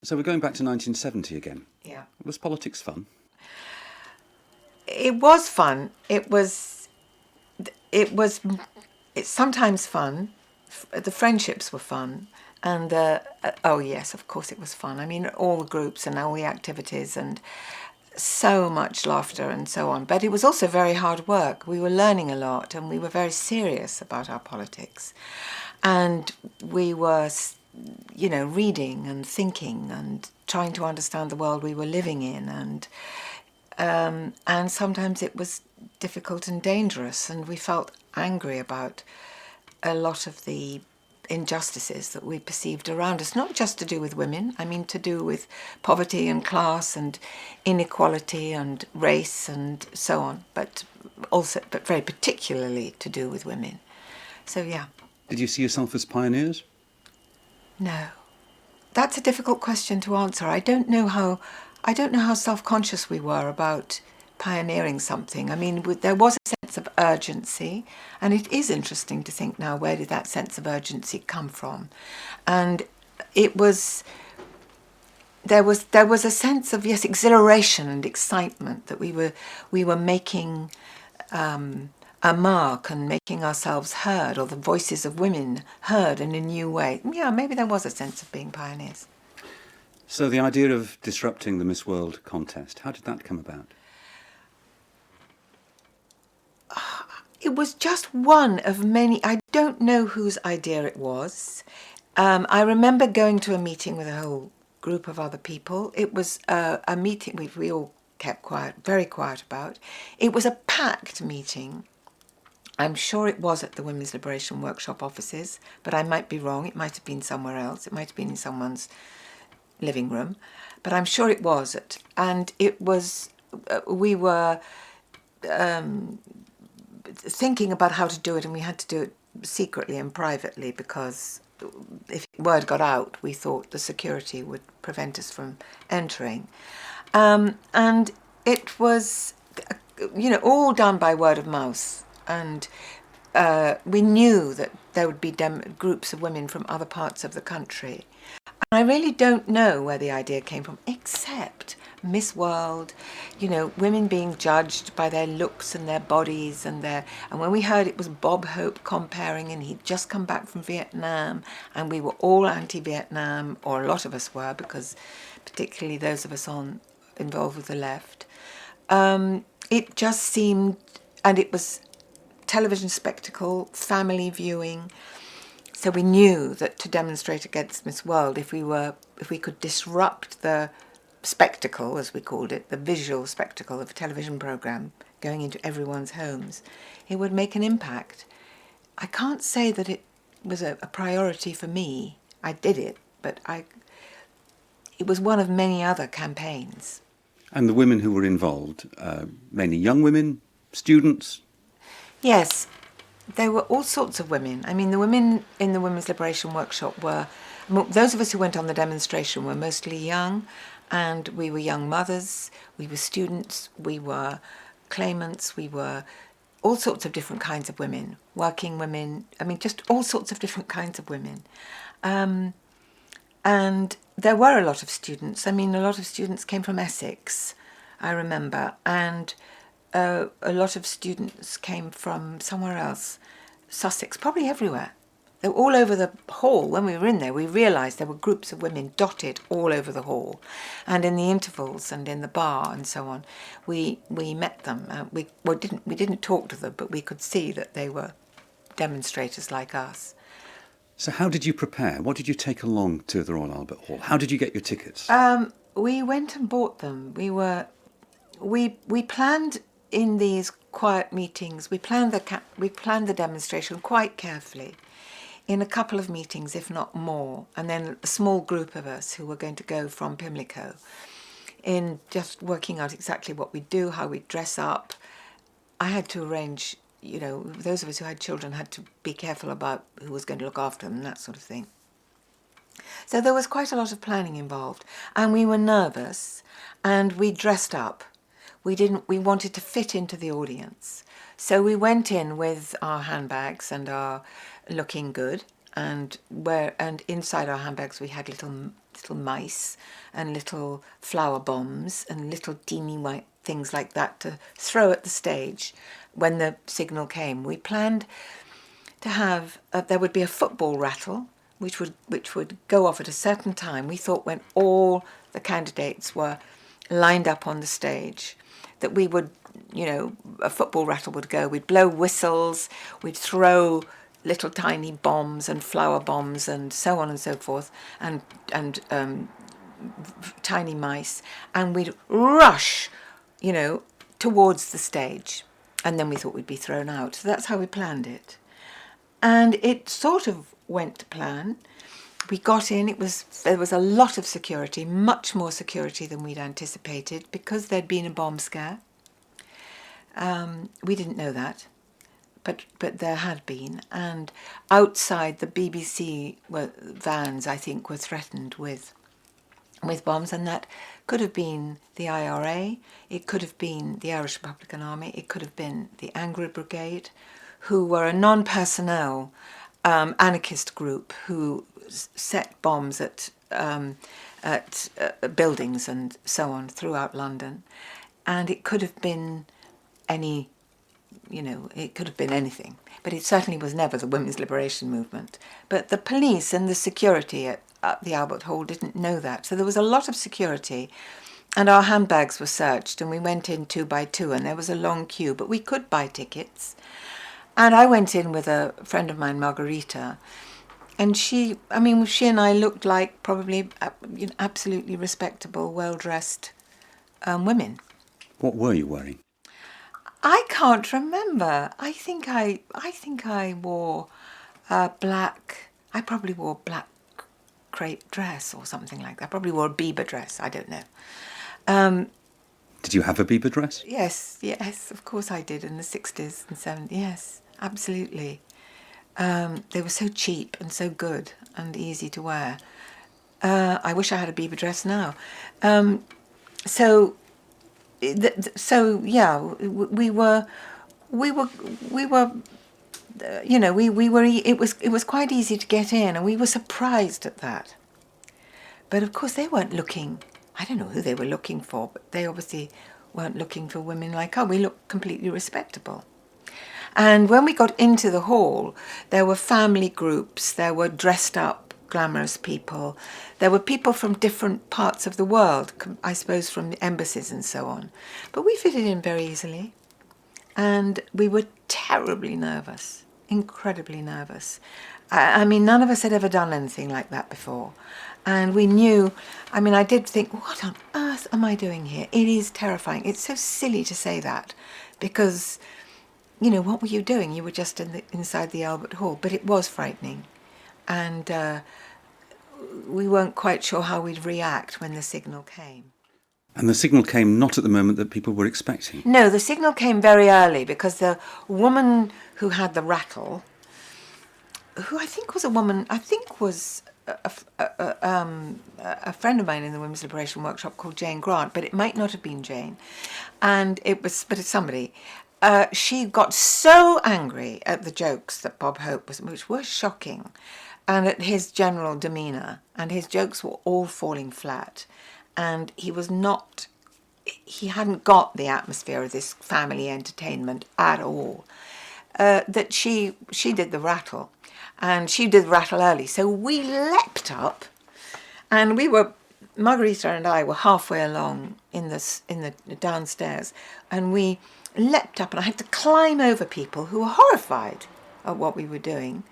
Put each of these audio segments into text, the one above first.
So we're going back to 1970 again. Yeah. Was politics fun? It was fun. It's sometimes fun. The friendships were fun. And, oh yes, of course it was fun. I mean, all the groups and all the activities and so much laughter and so on. But it was also very hard work. We were learning a lot and we were very serious about our politics. And we were, reading and thinking and trying to understand the world we were living in. And sometimes it was difficult and dangerous, and we felt angry about a lot of the injustices that we perceived around us, not just to do with women, I mean to do with poverty and class and inequality and race and so on, but very particularly to do with women. So yeah. Did you see yourself as pioneers? No. That's a difficult question to answer. I don't know how self-conscious we were about pioneering something. I mean, there was a sense of urgency, and it is interesting to think now, where did that sense of urgency come from? And there was a sense of, yes, exhilaration and excitement that we were making a mark and making ourselves heard, or the voices of women heard in a new way. Yeah, maybe there was a sense of being pioneers. So the idea of disrupting the Miss World contest, how did that come about? It was just one of many. I don't know whose idea it was. I remember going to a meeting with a whole group of other people. It was a meeting we all kept quiet, very quiet about. It was a packed meeting. I'm sure it was at the Women's Liberation Workshop offices, but I might be wrong. It might have been somewhere else. It might have been in someone's living room, but I'm sure it was. And it was, we were thinking about how to do it, and we had to do it secretly and privately, because if word got out, we thought the security would prevent us from entering. And it was, all done by word of mouth. And we knew that there would be groups of women from other parts of the country. And I really don't know where the idea came from, except Miss World, women being judged by their looks and their bodies and when we heard it was Bob Hope comparing, and he'd just come back from Vietnam, and we were all anti-Vietnam, or a lot of us were, because particularly those of us involved with the left. It just seemed, and it was television spectacle, family viewing. So we knew that to demonstrate against Miss World, if we could disrupt the spectacle, as we called it, the visual spectacle of a television programme going into everyone's homes, it would make an impact. I can't say that it was a priority for me. I did it, but it was one of many other campaigns. And the women who were involved, mainly young women, students? Yes, there were all sorts of women. I mean, the women in the Women's Liberation Workshop those of us who went on the demonstration were mostly young, and we were young mothers, we were students, we were claimants, we were all sorts of different kinds of women, working women, I mean, just all sorts of different kinds of women. And there were a lot of students. I mean, a lot of students came from Essex, I remember, and a lot of students came from somewhere else, Sussex, probably everywhere. They were all over the hall. When we were in there, we realised there were groups of women dotted all over the hall, and in the intervals and in the bar and so on. We met them. We didn't talk to them, but we could see that they were demonstrators like us. So how did you prepare? What did you take along to the Royal Albert Hall? How did you get your tickets? We went and bought them. We planned. In these quiet meetings, we planned the demonstration quite carefully, in a couple of meetings, if not more, and then a small group of us who were going to go from Pimlico, in just working out exactly what we'd do, how we'd dress up. I had to arrange, those of us who had children had to be careful about who was going to look after them and that sort of thing. So there was quite a lot of planning involved, and we were nervous, and we dressed up. We wanted to fit into the audience. So we went in with our handbags and our looking good, and inside our handbags we had little little mice and little flower bombs and little teeny white things like that to throw at the stage when the signal came. We planned to have, there would be a football rattle which would go off at a certain time, we thought, when all the candidates were lined up on the stage, that we would, a football rattle would go. We'd blow whistles, we'd throw little tiny bombs and flower bombs and so on and so forth, and tiny mice, and we'd rush, towards the stage, and then we thought we'd be thrown out. So that's how we planned it. And it sort of went to plan. We got in, there was a lot of security, much more security than we'd anticipated, because there'd been a bomb scare. We didn't know that, but there had been. And outside, the BBC vans, I think, were threatened with bombs, and that could have been the IRA, it could have been the Irish Republican Army, it could have been the Angry Brigade, who were a non-personnel anarchist group who set bombs at buildings and so on throughout London. And it could have been it could have been anything. But it certainly was never the Women's Liberation Movement. But the police and the security at the Albert Hall didn't know that. So there was a lot of security. And our handbags were searched, and we went in 2 by 2, and there was a long queue. But we could buy tickets. And I went in with a friend of mine, Margarita, and she and I looked like probably absolutely respectable, well-dressed women. What were you wearing? I can't remember. I think I wore black. I probably wore black crepe dress or something like that. I probably wore a Bieber dress. I don't know. Did you have a Bieber dress? Yes, of course I did, in the 60s and 70s. Yes, absolutely. They were so cheap and so good and easy to wear. I wish I had a Bieber dress now. It was quite easy to get in, and we were surprised at that. But of course they weren't looking. I don't know who they were looking for, but they obviously weren't looking for women like, we look completely respectable. And when we got into the hall, there were family groups, there were dressed up, glamorous people, there were people from different parts of the world, I suppose from the embassies and so on. But we fitted in very easily, and we were terribly nervous, incredibly nervous. None of us had ever done anything like that before. And we knew, I did think, what on earth am I doing here? It is terrifying. It's so silly to say that, because, what were you doing? You were just inside the Albert Hall. But it was frightening. And we weren't quite sure how we'd react when the signal came. And the signal came not at the moment that people were expecting? No, the signal came very early, because the woman who had the rattle, who I think was a friend of mine in the Women's Liberation Workshop called Jane Grant, but it might not have been Jane, but it's somebody. She got so angry at the jokes that Bob Hope which were shocking, and at his general demeanour, and his jokes were all falling flat, and he hadn't got the atmosphere of this family entertainment at all, that she did the rattle. And she did rattle early. So we leapt up, and Margarita and I were halfway along in the downstairs, and we leapt up, and I had to climb over people who were horrified at what we were doing.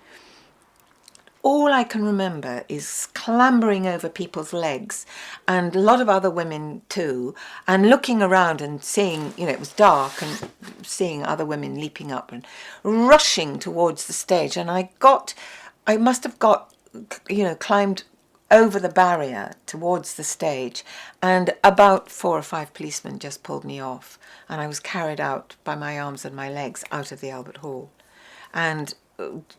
All I can remember is clambering over people's legs, and a lot of other women too, and looking around and seeing, it was dark, and seeing other women leaping up and rushing towards the stage. And I must have climbed over the barrier towards the stage, and about 4 or 5 policemen just pulled me off, and I was carried out by my arms and my legs out of the Albert Hall, and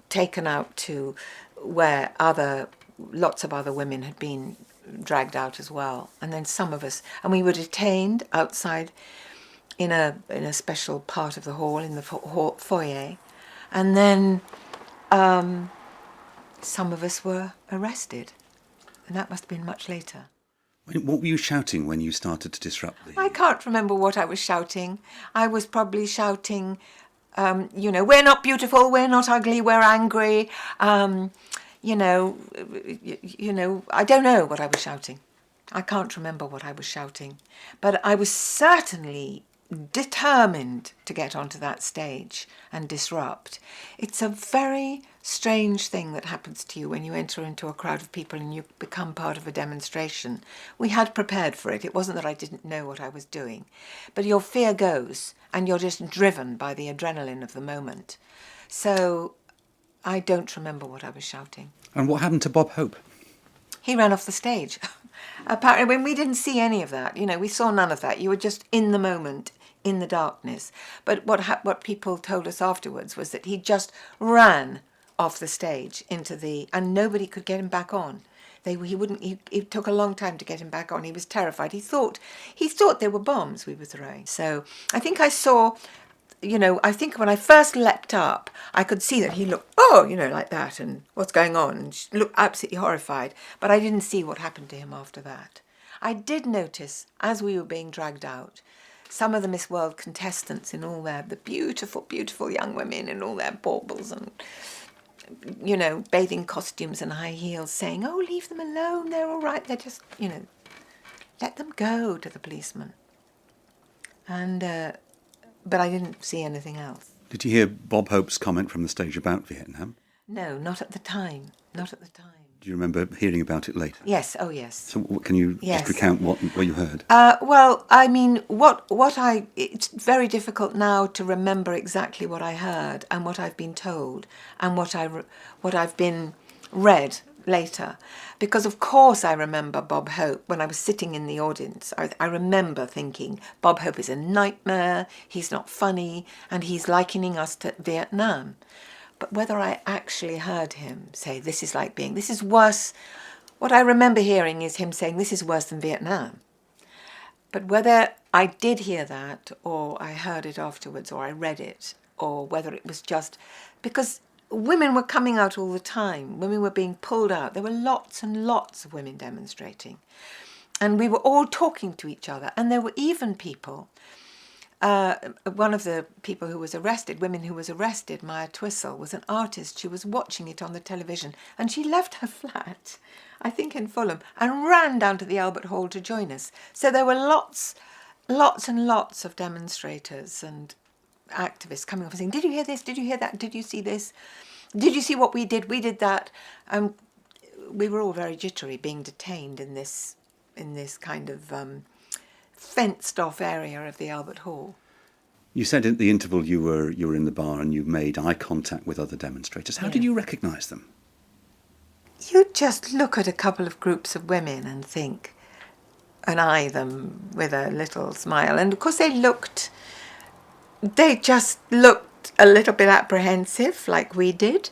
taken out to where lots of other women had been dragged out as well. And then some of us, and we were detained outside in a special part of the hall, in the foyer, and then some of us were arrested. And that must have been much later. What were you shouting when you started to disrupt the... I can't remember what I was shouting. I was probably shouting, we're not beautiful, we're not ugly, we're angry. I don't know what I was shouting. I can't remember what I was shouting. But I was certainly determined to get onto that stage and disrupt. It's a very strange thing that happens to you when you enter into a crowd of people and you become part of a demonstration. We had prepared for it. It wasn't that I didn't know what I was doing. But your fear goes and you're just driven by the adrenaline of the moment. So I don't remember what I was shouting. And what happened to Bob Hope? He ran off the stage. Apparently, when we didn't see any of that, we saw none of that. You were just in the moment, in the darkness. But what people told us afterwards was that he just ran off the stage and nobody could get him back on. It took a long time to get him back on. He was terrified. He thought there were bombs we were throwing. So I think I saw, I think when I first leapt up, I could see that he looked, like that, and what's going on, and she looked absolutely horrified. But I didn't see what happened to him after that. I did notice, as we were being dragged out, some of the Miss World contestants in all the beautiful, beautiful young women in all their baubles and, bathing costumes and high heels saying, "Oh, leave them alone, they're all right, they're just, let them go," to the policeman. And, but I didn't see anything else. Did you hear Bob Hope's comment from the stage about Vietnam? No, not at the time. Do you remember hearing about it later? Yes, oh yes. So can you just recount what you heard? It's very difficult now to remember exactly what I heard and what I've been told and what I've been read later. Because of course I remember Bob Hope when I was sitting in the audience. I remember thinking, Bob Hope is a nightmare, he's not funny, and he's likening us to Vietnam. But whether I actually heard him say, this is worse, what I remember hearing is him saying, this is worse than Vietnam. But whether I did hear that, or I heard it afterwards, or I read it, or whether it was just because women were coming out all the time, women were being pulled out. There were lots and lots of women demonstrating. And we were all talking to each other. And there were even people, one of the people who was arrested, women who was arrested, Maya Twistle, was an artist. She was watching it on the television and she left her flat, I think in Fulham, and ran down to the Albert Hall to join us. So there were lots and lots of demonstrators and activists coming up and saying, did you hear this? Did you hear that? Did you see this? Did you see what we did? We did that. We were all very jittery, being detained in this kind of fenced off area of the Albert Hall. You said at the interval you were in the bar and you made eye contact with other demonstrators. How did you recognise them? You just look at a couple of groups of women and think, and eye them with a little smile. And of course they just looked a little bit apprehensive like we did.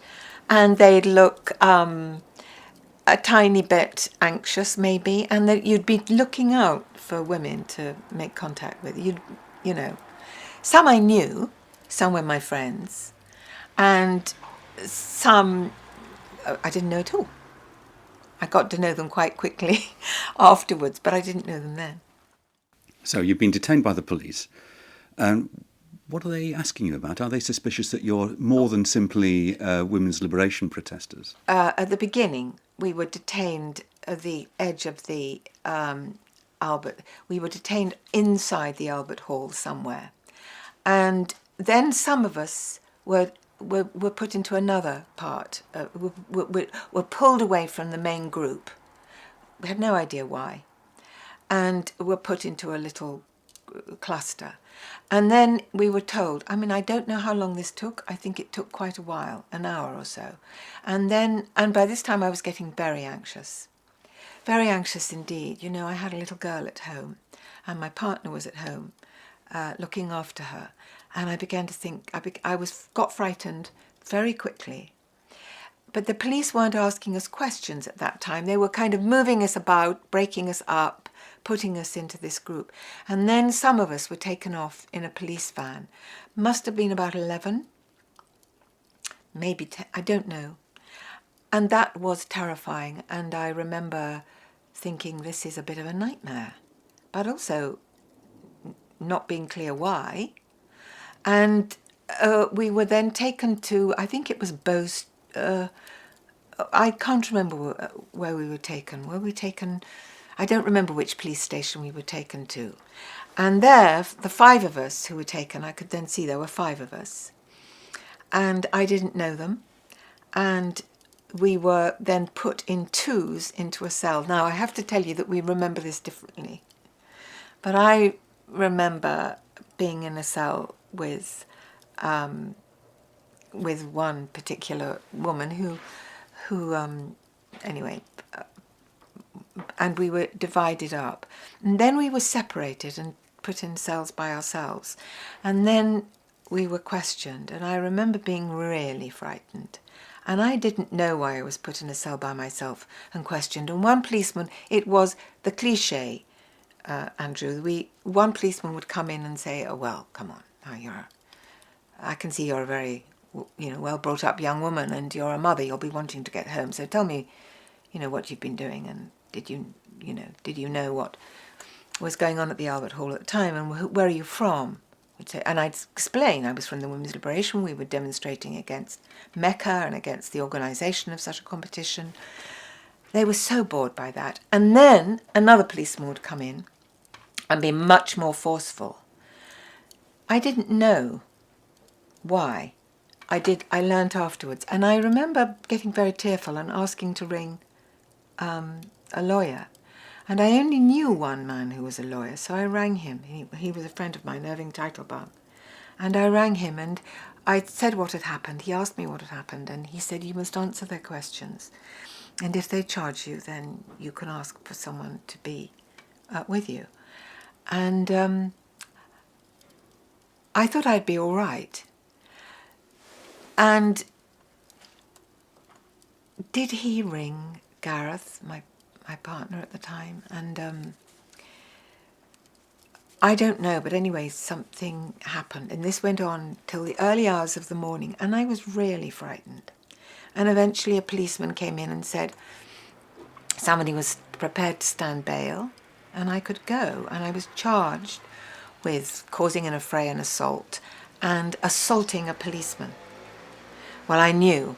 And they'd look a tiny bit anxious maybe. And that you'd be looking out for women to make contact with. Some I knew, some were my friends, and some I didn't know at all. I got to know them quite quickly afterwards, but I didn't know them then. So you've been detained by the police. What are they asking you about? Are they suspicious that you're more than simply women's liberation protesters? At the beginning, we were detained at the edge of the we were detained inside the Albert Hall somewhere. And then some of us were put into another part, were pulled away from the main group. We had no idea why. And were put into a little cluster. And then we were told, I don't know how long this took. I think it took quite a while, an hour or so. And by this time I was getting very anxious. Very anxious indeed. I had a little girl at home and my partner was at home looking after her. And I began to think, got frightened very quickly. But the police weren't asking us questions at that time. They were kind of moving us about, breaking us up, putting us into this group. And then some of us were taken off in a police van. Must have been about 11, maybe 10, I don't know. And that was terrifying. And I remember thinking, this is a bit of a nightmare, but also not being clear why. And we were then taken to, I think it was Bow. I can't remember where we were taken. Were we taken? I don't remember which police station we were taken to. And there, the five of us who were taken, I could then see there were five of us. And I didn't know them. And we were then put in twos into a cell. Now, I have to tell you that we remember this differently. But I remember being in a cell with one particular woman who anyway, and we were divided up. And then we were separated and put in cells by ourselves. And then we were questioned. And I remember being really frightened. And I didn't know why I was put in a cell by myself and questioned. And one policeman, it was the cliche, Andrew, one policeman would come in and say, oh, well, come on, now I can see you're a very, well brought up young woman and you're a mother, you'll be wanting to get home. So tell me, what you've been doing, and did you know what was going on at the Albert Hall at the time, and where are you from? And I'd explain I was from the Women's Liberation. We were demonstrating against Mecca and against the organisation of such a competition. They were so bored by that. And then another policeman would come in and be much more forceful. I didn't know why. I learnt afterwards. And I remember getting very tearful and asking to ring a lawyer. And I only knew one man who was a lawyer, so I rang him. He was a friend of mine, Irving Teitelbaum. And I rang him and I said what had happened. He asked me what had happened, and he said, you must answer their questions. And if they charge you, then you can ask for someone to be with you. And I thought I'd be all right. And did he ring Gareth, my partner at the time? And I don't know, but anyway, something happened. And this went on till the early hours of the morning, and I was really frightened. And eventually a policeman came in and said somebody was prepared to stand bail, and I could go. And I was charged with causing an affray and assault and assaulting a policeman. Well, I knew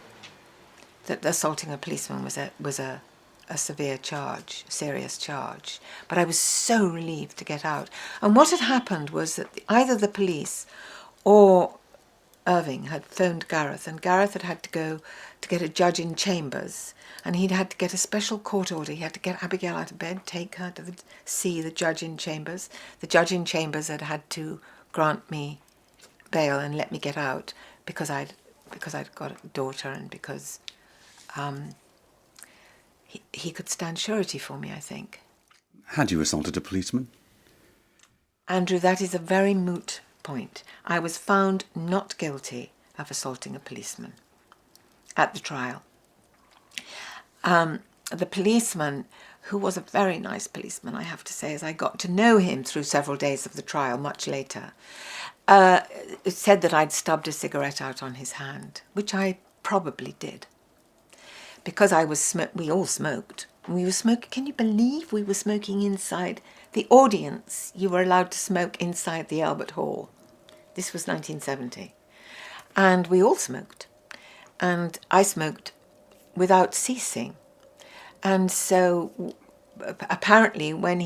that assaulting a policeman was a severe charge, serious charge. But I was so relieved to get out. And what had happened was that either the police or Irving had phoned Gareth, and Gareth had to go to get a judge in chambers, and he'd had to get a special court order. He had to get Abigail out of bed, take her to see the judge in chambers. The judge in chambers had to grant me bail and let me get out because I'd got a daughter, and because he could stand surety for me, I think. Had you assaulted a policeman? Andrew, that is a very moot point. I was found not guilty of assaulting a policeman at the trial. The policeman, who was a very nice policeman, I have to say, as I got to know him through several days of the trial much later, said that I'd stubbed a cigarette out on his hand, which I probably did. Because we all smoked. We were smoking, can you believe we were smoking inside the audience? You were allowed to smoke inside the Albert Hall. This was 1970. And we all smoked. And I smoked without ceasing. And so apparently when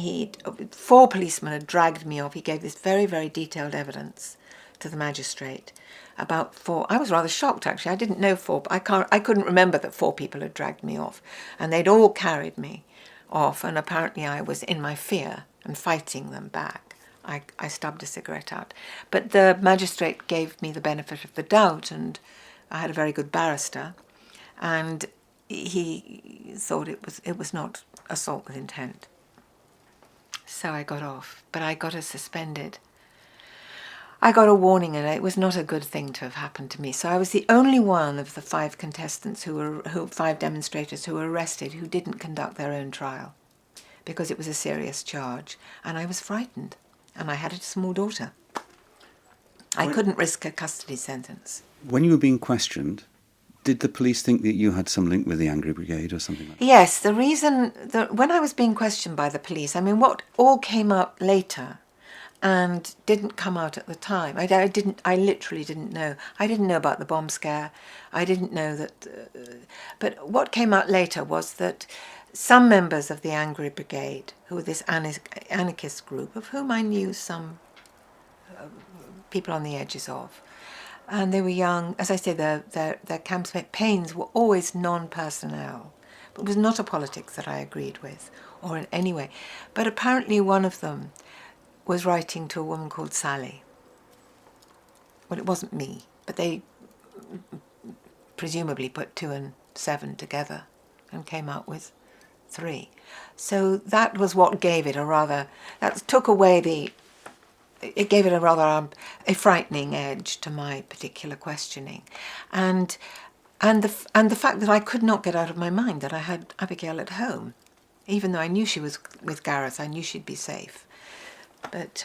four policemen had dragged me off, he gave this very, very detailed evidence to the magistrate about four. I was rather shocked, actually. I didn't know four. I couldn't remember that four people had dragged me off. And they'd all carried me off. And apparently I was in my fear and fighting them back. I stubbed a cigarette out. But the magistrate gave me the benefit of the doubt, and I had a very good barrister. And he thought it was not assault with intent. So I got off. But I got suspended. I got a warning, and it was not a good thing to have happened to me. So I was the only one of the five contestants five demonstrators who were arrested who didn't conduct their own trial, because it was a serious charge, and I was frightened, and I had a small daughter. I couldn't risk a custody sentence. When you were being questioned, Did the police think that you had some link with the Angry Brigade or something like that? Yes, the reason that when I was being questioned by the police, I mean, what all came up later and didn't come out at the time. I literally didn't know. I didn't know about the bomb scare. I didn't know that. But what came out later was that some members of the Angry Brigade, who were this anarchist group, of whom I knew some people on the edges of, and they were young. As I say, their campaigns were always non-personnel. It was not a politics that I agreed with, or in any way. But apparently one of them was writing to a woman called Sally. Well, it wasn't me, but they presumably put 2 and 7 together and came out with 3. So that was what gave it it gave it a rather a frightening edge to my particular questioning, and the fact that I could not get out of my mind that I had Abigail at home, even though I knew she was with Gareth. I knew she'd be safe, but.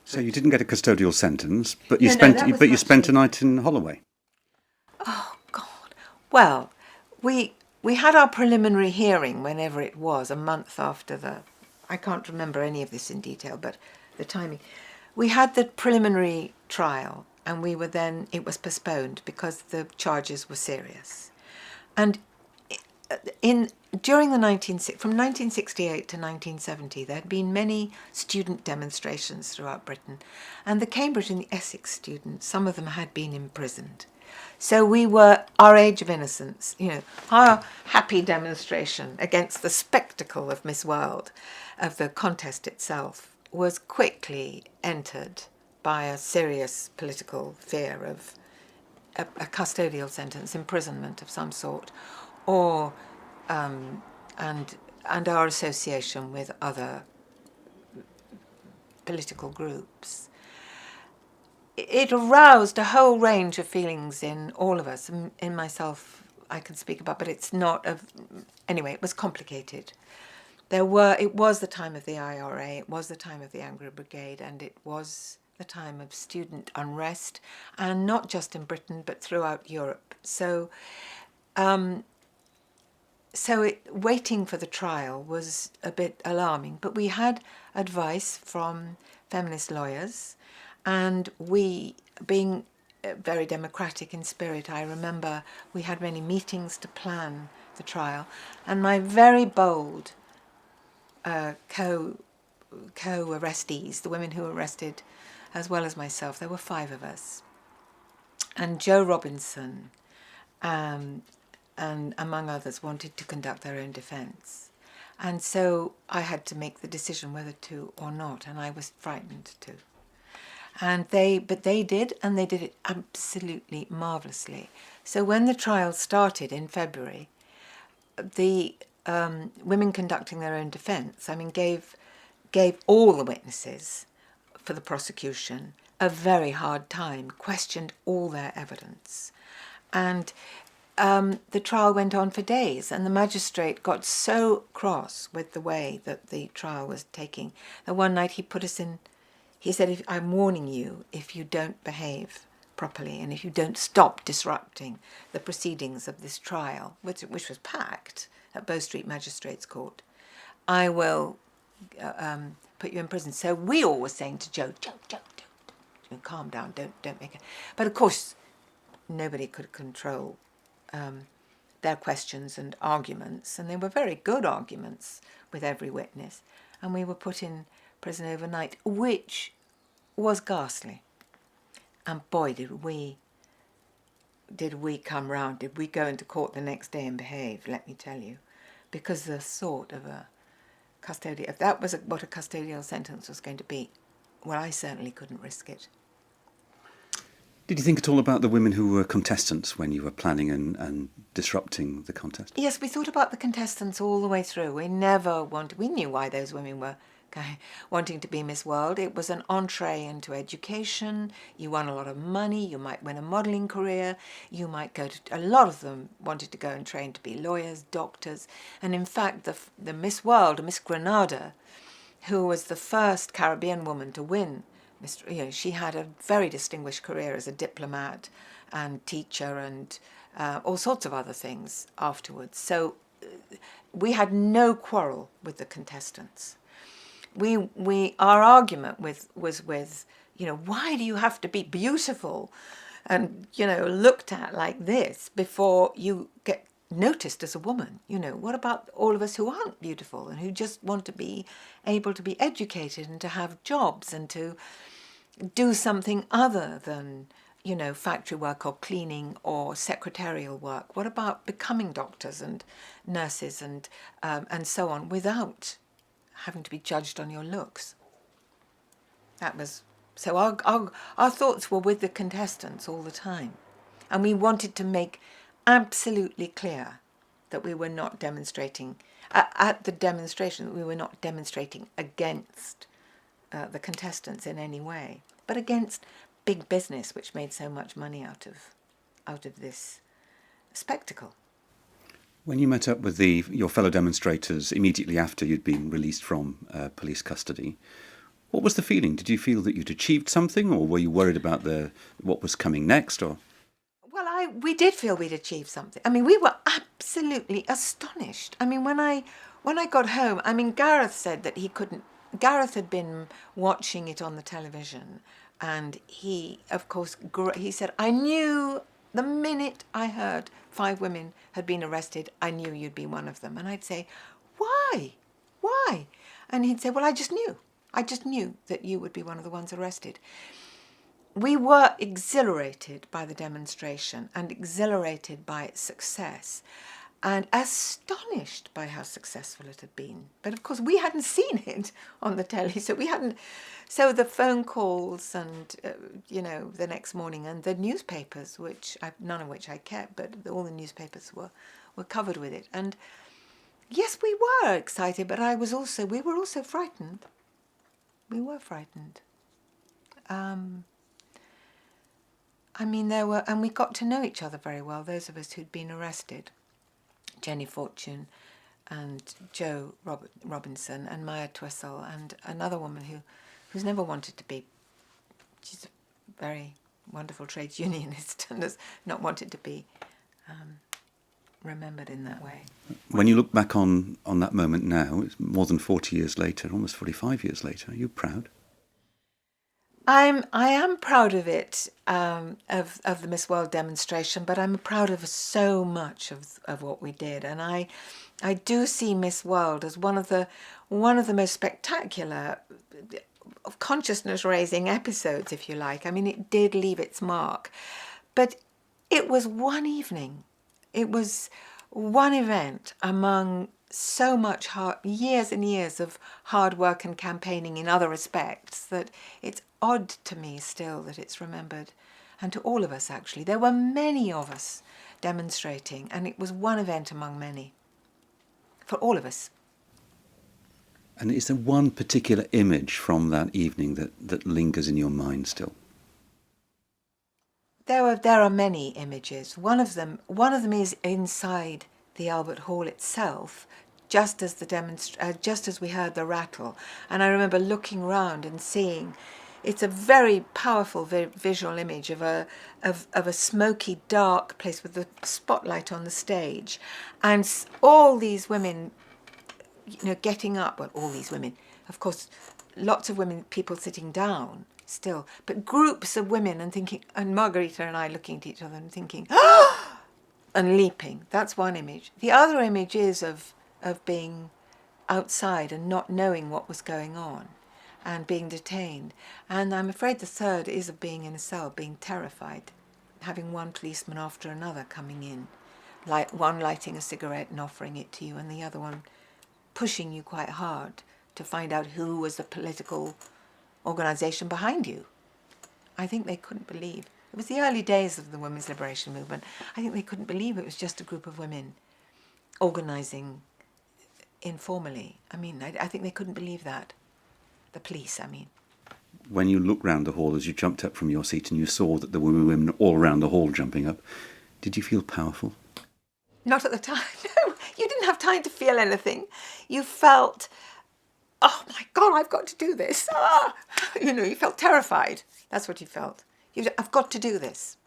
So you didn't get a custodial sentence, but you spent a night in Holloway. Oh God! Well, we had our preliminary hearing whenever it was, a month after I can't remember any of this in detail, but the timing. We had the preliminary trial, and it was postponed because the charges were serious. And from 1968 to 1970, there had been many student demonstrations throughout Britain, and the Cambridge and the Essex students, some of them had been imprisoned. So we were our age of innocence, our happy demonstration against the spectacle of Miss World, of the contest itself, was quickly entered by a serious political fear of a custodial sentence, imprisonment of some sort, or and our association with other political groups. It aroused a whole range of feelings in all of us. In myself, I can speak about, but it's not anyway. It was complicated. It was the time of the IRA, it was the time of the Angry Brigade, and it was the time of student unrest, and not just in Britain, but throughout Europe. So waiting for the trial was a bit alarming, but we had advice from feminist lawyers, and we, being very democratic in spirit, I remember we had many meetings to plan the trial, and my very bold co-arrestees, the women who were arrested as well as myself, there were 5 of us, and Jo Robinson and among others wanted to conduct their own defence, and so I had to make the decision whether to or not, and I was frightened to. But they did, and they did it absolutely marvellously. So when the trial started in February, the women conducting their own defence, gave all the witnesses for the prosecution a very hard time, questioned all their evidence. And the trial went on for days, and the magistrate got so cross with the way that the trial was taking that one night he said, I'm warning you, if you don't behave properly and if you don't stop disrupting the proceedings of this trial, which was packed at Bow Street Magistrates Court, I will put you in prison. So we all were saying to Jo, calm down, don't make it. But of course, nobody could control their questions and arguments, and they were very good arguments with every witness. And we were put in prison overnight, which was ghastly. And boy, did we come round. Did we go into court the next day and behave, let me tell you. Because the thought of if that was what a custodial sentence was going to be, well, I certainly couldn't risk it. Did you think at all about the women who were contestants when you were planning and disrupting the contest? Yes, we thought about the contestants all the way through. We knew why those women were wanting to be Miss World. It was an entree into education. You won a lot of money. You might win a modelling career. You might a lot of them wanted to go and train to be lawyers, doctors. And in fact, the Miss World, Miss Granada, who was the first Caribbean woman to win, she had a very distinguished career as a diplomat and teacher and all sorts of other things afterwards. So we had no quarrel with the contestants. Our argument was with, why do you have to be beautiful and, looked at like this before you get noticed as a woman? What about all of us who aren't beautiful and who just want to be able to be educated and to have jobs and to do something other than, factory work or cleaning or secretarial work? What about becoming doctors and nurses and so on without having to be judged on your looks? That was so. Our thoughts were with the contestants all the time, and we wanted to make absolutely clear that we were not demonstrating at the demonstration. That we were not demonstrating against the contestants in any way, but against big business, which made so much money out of this spectacle. When you met up with your fellow demonstrators immediately after you'd been released from police custody, what was the feeling? Did you feel that you'd achieved something, or were you worried about what was coming next? Or well, we did feel we'd achieved something. I mean, we were absolutely astonished. I mean, when I got home, I mean, Gareth said that he couldn't. Gareth had been watching it on the television, and he, of course, he said, I knew the minute I heard 5 women had been arrested, I knew you'd be one of them. And I'd say, why? Why? And he'd say, well, I just knew. I just knew that you would be one of the ones arrested. We were exhilarated by the demonstration and exhilarated by its success and astonished by how successful it had been. But of course, we hadn't seen it on the telly, so we hadn't. So the phone calls and, the next morning and the newspapers, none of which I kept, but all the newspapers were covered with it. And yes, we were excited, but we were also frightened. We were frightened. And we got to know each other very well, those of us who'd been arrested. Jenny Fortune and Jo Robinson and Maya Twistle and another woman who's never wanted to be. She's a very wonderful trades unionist and has not wanted to be remembered in that way. When you look back on that moment now, it's more than 40 years later, almost 45 years later, are you proud? I am proud of it, of the Miss World demonstration, but I'm proud of so much of what we did, and I do see Miss World as one of the most spectacular consciousness-raising episodes, if you like. I mean, it did leave its mark, but it was one evening. It was one event among so much years and years of hard work and campaigning in other respects that it's odd to me still that it's remembered, and to all of us actually. There were many of us demonstrating, and it was one event among many for all of us. And is there one particular image from that evening that lingers in your mind still? There are many images. One of them is inside the Albert Hall itself, just as we heard the rattle, and I remember looking round and seeing. It's a very powerful visual image of a smoky, dark place with the spotlight on the stage, and all these women, getting up. Well, all these women, of course, lots of women, people sitting down still, but groups of women and thinking, and Margarita and I looking at each other and thinking, ah, and leaping. That's one image. The other image is of being outside and not knowing what was going on, and being detained. And I'm afraid the third is of being in a cell, being terrified, having one policeman after another coming in, one lighting a cigarette and offering it to you, and the other one pushing you quite hard to find out who was the political organisation behind you. I think they couldn't believe. It was the early days of the women's liberation movement. I think they couldn't believe it was just a group of women organising informally. I mean, I think they couldn't believe that. The police, I mean. When you looked round the hall as you jumped up from your seat and you saw that there were women all around the hall jumping up, did you feel powerful? Not at the time, no. You didn't have time to feel anything. You felt, oh my God, I've got to do this. Ah! You felt terrified. That's what you felt. I've got to do this.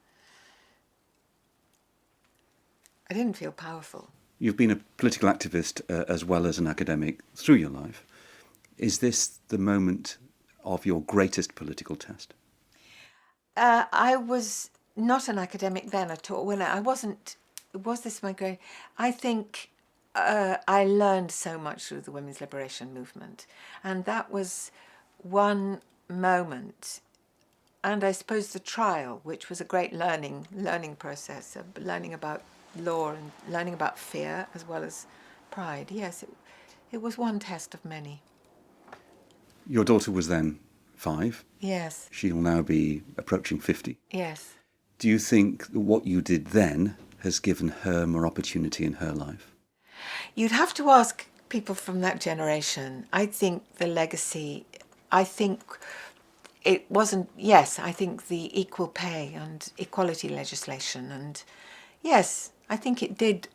I didn't feel powerful. You've been a political activist as well as an academic through your life. Is this the moment of your greatest political test? I was not an academic then at all. When I wasn't, was this my great? I think I learned so much through the women's liberation movement, and that was one moment. And I suppose the trial, which was a great learning process, of learning about law and learning about fear as well as pride. Yes, it was one test of many. Your daughter was then 5. Yes, She'll now be approaching 50. yes. Do you think that what you did then has given her more opportunity in her life? You'd have to ask people from that generation. I think the legacy, I think it wasn't, yes, I think the equal pay and equality legislation, and yes, I think it did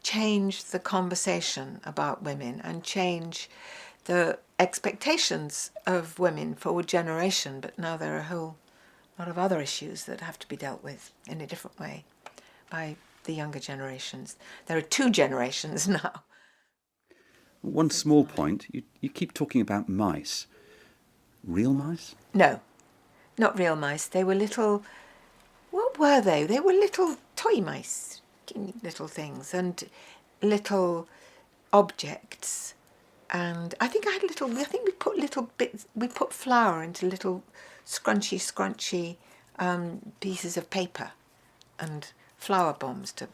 change the conversation about women and change the expectations of women for a generation, but now there are a whole lot of other issues that have to be dealt with in a different way by the younger generations. There are 2 generations now. One small point, you keep talking about mice. Real mice? No, not real mice. They were little, what were they? They were little toy mice, teeny little things, and little objects. And I think we put little bits, we put flour into little scrunchy pieces of paper and flour bombs to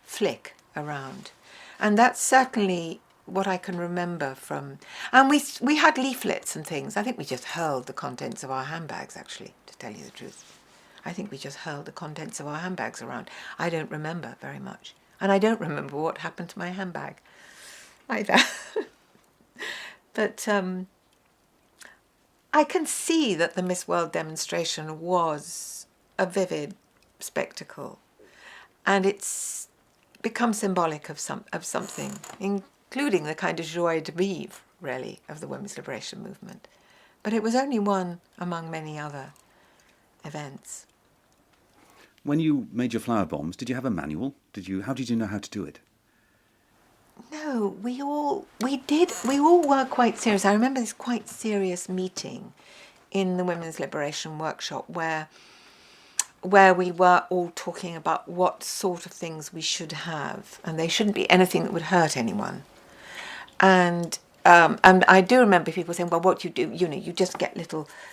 flick around. And that's certainly what I can remember from... And we had leaflets and things. I think we just hurled the contents of our handbags, actually, to tell you the truth. I think we just hurled the contents of our handbags around. I don't remember very much. And I don't remember what happened to my handbag either. But I can see that the Miss World demonstration was a vivid spectacle. And it's become symbolic of something, including the kind of joie de vivre, really, of the women's liberation movement. But it was only one among many other events. When you made your flower bombs, did you have a manual? How did you know how to do it? No, we all were quite serious. I remember this quite serious meeting in the Women's Liberation Workshop where we were all talking about what sort of things we should have, and they shouldn't be anything that would hurt anyone. And I do remember people saying, well, what you do, you just get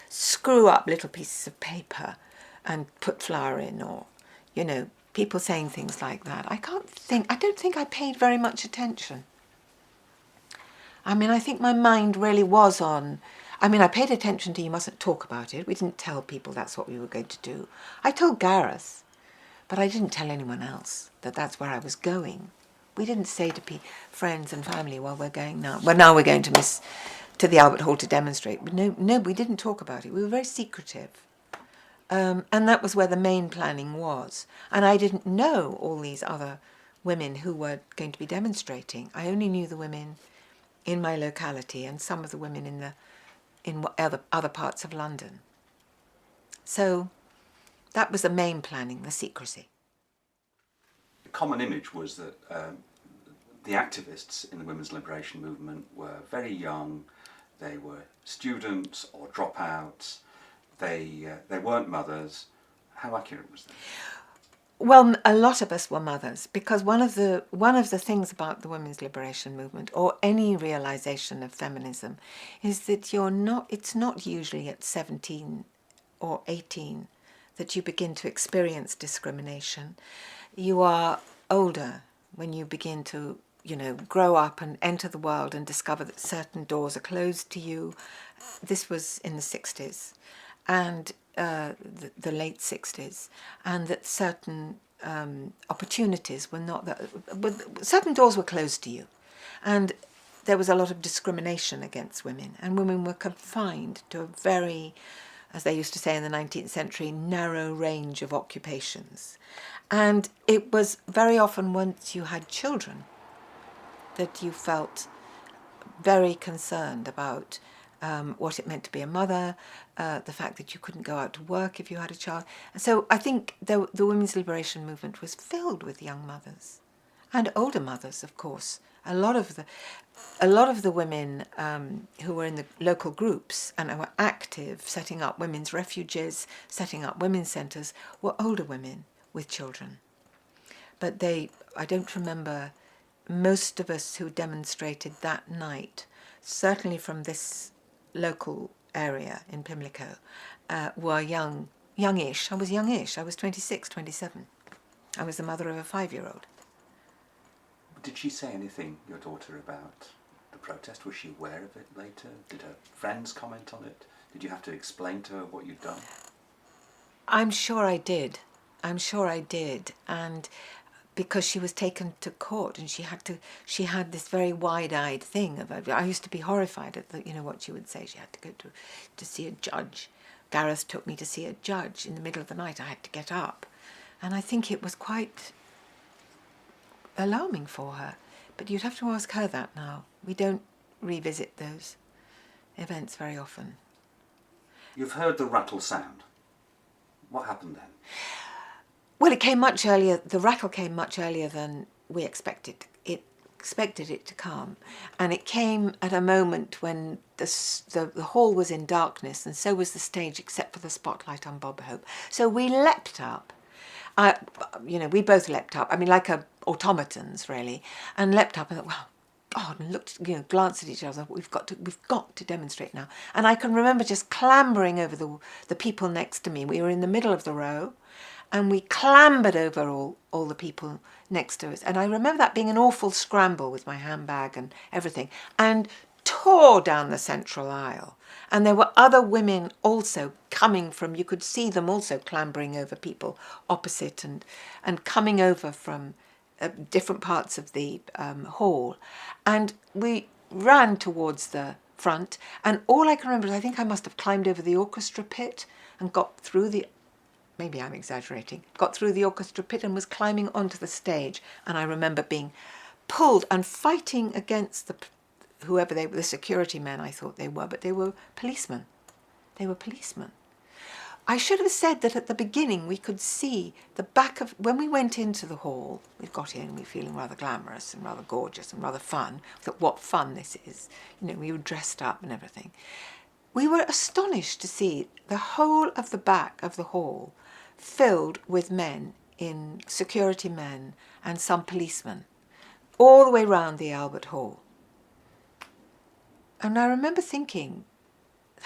screw up little pieces of paper and put flour in, or, people saying things like that. I don't think I paid very much attention. I mean, I think my mind really was on... I paid attention to you mustn't talk about it. We didn't tell people that's what we were going to do. I told Gareth, but I didn't tell anyone else that that's where I was going. We didn't say to friends and family, well, we're going now. Well, now we're going to the Albert Hall to demonstrate. But no, we didn't talk about it. We were very secretive. And that was where the main planning was. And I didn't know all these other women who were going to be demonstrating. I only knew the women in my locality and some of the women in other parts of London. So that was the main planning, the secrecy. The common image was that the activists in the women's liberation movement were very young. They were students or dropouts. They weren't mothers. How accurate was that? Well, a lot of us were mothers, because one of the things about the women's liberation movement, or any realization of feminism, is that it's not usually at 17 or 18 that you begin to experience discrimination. You are older when you begin to, grow up and enter the world and discover that certain doors are closed to you. This was in the 60s. And the late 60s, and that certain opportunities were not certain doors were closed to you, and there was a lot of discrimination against women, and women were confined to a very, as they used to say in the 19th century, narrow range of occupations. And it was very often once you had children that you felt very concerned about what it meant to be a mother, the fact that you couldn't go out to work if you had a child. And so I think the women's liberation movement was filled with young mothers and older mothers, of course. A lot of the women who were in the local groups and who were active, setting up women's refuges, setting up women's centres, were older women with children. But I don't remember most of us who demonstrated that night, certainly from this local area in Pimlico, were youngish. I was youngish. I was 26, 27. I was the mother of a 5-year-old. Did she say anything, your daughter, about the protest? Was she aware of it later? Did her friends comment on it? Did you have to explain to her what you'd done? I'm sure I did. And because she was taken to court and she had this very wide-eyed thing about, I used to be horrified at what she would say. She had to go to see a judge. Gareth took me to see a judge in the middle of the night. I had to get up. And I think it was quite alarming for her. But you'd have to ask her that now. We don't revisit those events very often. You've heard the rattle sound. What happened then? Well, it came much earlier. The rattle came much earlier than we expected. It expected it to come, and it came at a moment when the hall was in darkness, and so was the stage, except for the spotlight on Bob Hope. So we leapt up. We both leapt up. I mean, like automatons, really, and leapt up and thought, well, God, and looked, glanced at each other. We've got to demonstrate now. And I can remember just clambering over the people next to me. We were in the middle of the row. And we clambered over all the people next to us. And I remember that being an awful scramble with my handbag and everything, and tore down the central aisle. And there were other women also coming from, you could see them also clambering over people opposite and coming over from different parts of the hall. And we ran towards the front. And all I can remember is I think I must have climbed over the orchestra pit and got through maybe I'm exaggerating, got through the orchestra pit and was climbing onto the stage. And I remember being pulled and fighting against whoever they were, the security men I thought they were, but they were policemen. I should have said that at the beginning we could see the back of, when we went into the hall, we got in, we were feeling rather glamorous and rather gorgeous and rather fun. We thought, what fun this is. We were dressed up and everything. We were astonished to see the whole of the back of the hall filled with men, in security men and some policemen, all the way round the Albert Hall. And I remember thinking,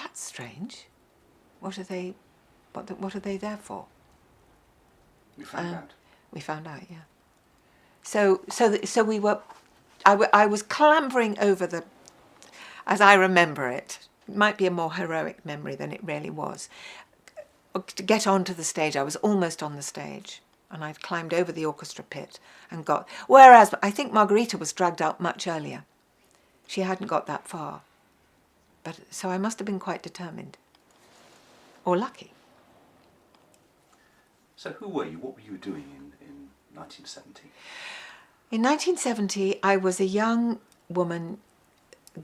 that's strange. What are they there for? You found out? We found out, yeah. So we were, I was clambering over as I remember it might be a more heroic memory than it really was, to get onto the stage. I was almost on the stage, and I'd climbed over the orchestra pit and whereas I think Margarita was dragged out much earlier. She hadn't got that far. So I must have been quite determined. Or lucky. So who were you? What were you doing in 1970? In 1970, I was a young woman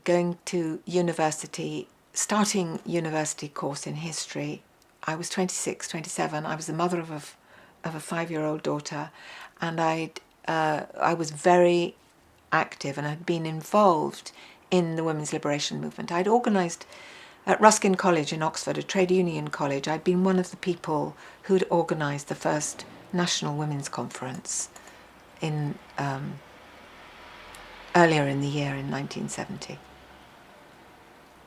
going to university, starting university course in history. I was 26, 27. I was the mother of a 5-year-old daughter, and I was very active and had been involved in the women's liberation movement. I'd organised at Ruskin College in Oxford, a trade union college. I'd been one of the people who'd organised the first National Women's Conference earlier in the year in 1970.